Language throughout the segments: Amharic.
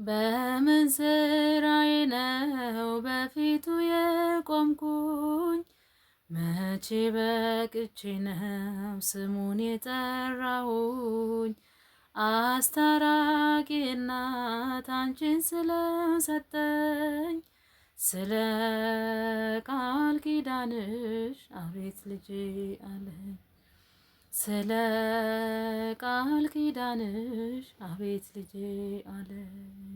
በምን ስራዬ ነው በፊቱ የቆምኩኝ? መቼ በቅቼ ነው ስሙን የጠራሁኝ? አስታራቂ እናት አንቺን ስለሰጠኝ፣ ስለ ቃል ኪዳንሽ አቤት ልጄ አለኝ። ስለ ቃል ኪዳንሽ አቤት ልጄ አለኝ።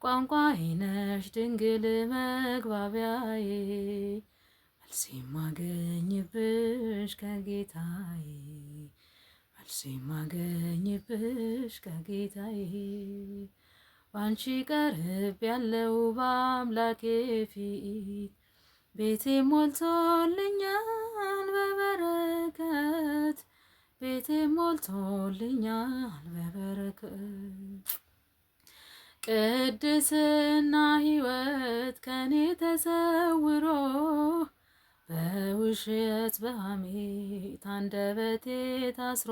ቋንቋዬ ነሽ ድንግል መግባቢያዬ፣ መልስ የማገኝብሽ ከጌታዬ፣ መልስ የማገኝብሽ ከጌታዬ። ባንቺ ቀርብ ያለው በአምላኬ ፊት፣ ቤቴ ሞልቶልኛል በበረከት፣ ቤቴ ሞልቶልኛል በበረከት። ቅድስና ሕይወት ከኔ ተሰውሮ፣ በውሸት በሐሜት አንደበቴ ታስሮ፣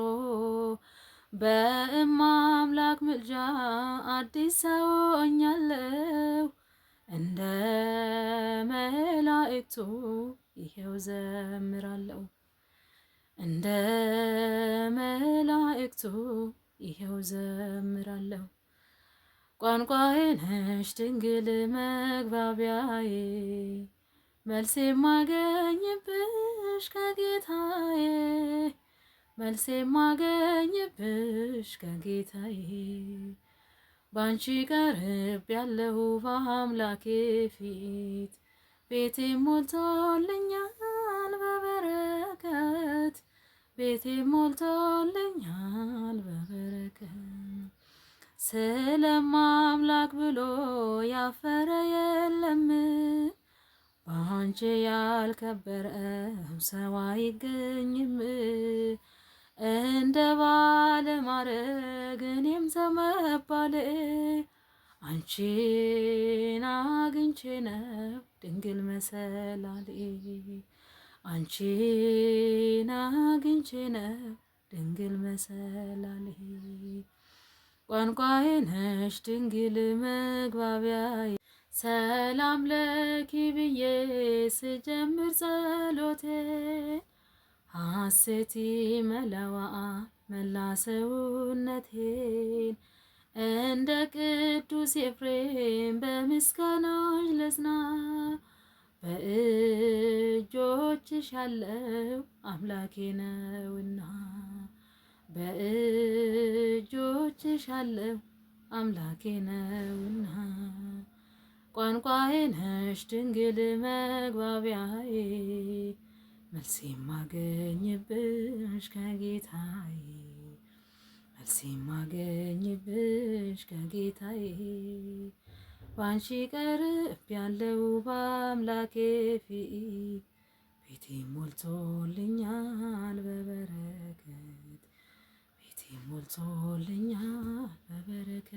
በእማ አምላክ ምልጃ አዲስ ሰው ሆኛለሁ። እንደ መላእክቱ ይሄው ዘምራለሁ፣ እንደ መላእክቱ ይሄው ዘምራለሁ። ቋንቋዬ ነሽ ድንግል መግባቢያዬ፣ መልስ የማገኝብሽ ከጌታዬ፣ መልስ የማገኝብሽ ከጌታዬ። ባንቺ ቀርብ ያለው በአምላኬ ፊት፣ ቤቴ ሞልቶልኛል በበረከት፣ ቤቴ ሞልቶልኛል በበረከት። ስለማምላክ ብሎ ያፈረ የለም፣ ባንቺ ያልከበረ ሰው አይገኝም። እንደ ባለ ማዕረግ እኔም ተመባሌ፣ አንቺን አግኝቼ ነው ድንግል መሰላሌ፣ አንቺን አግኝቼ ነው ድንግል መሰላሌ። ቋንቋዬ ነሽ ድንግል መግባቢያዬ፣ ሰላም ለኪ ብዬ ስጀምር ጸሎቴን፣ ሐሴት ይመላዋል መላ ሰውነቴን። እንደ ቅዱስ ኤፍሬም በምስጋናሽ ልጽና፣ በእጆችሽ ያለው አምላኬ ነውና፣ በእጆችሽ ያለው አምላኬ ነውና። ቋንቋዬ ነሽ ድንግል መግባቢያዬ፣ መልስ የማገኝብሽ ከጌታዬ፣ መልስ የማገኝብሽ ከጌታዬ። ባንቺ ቀርብ ያለው በአምላኬ ፊት፣ ቤቴ ሞልቶልኛል በበረከት፣ ቤቴ ሞልቶልኛል በበረከት።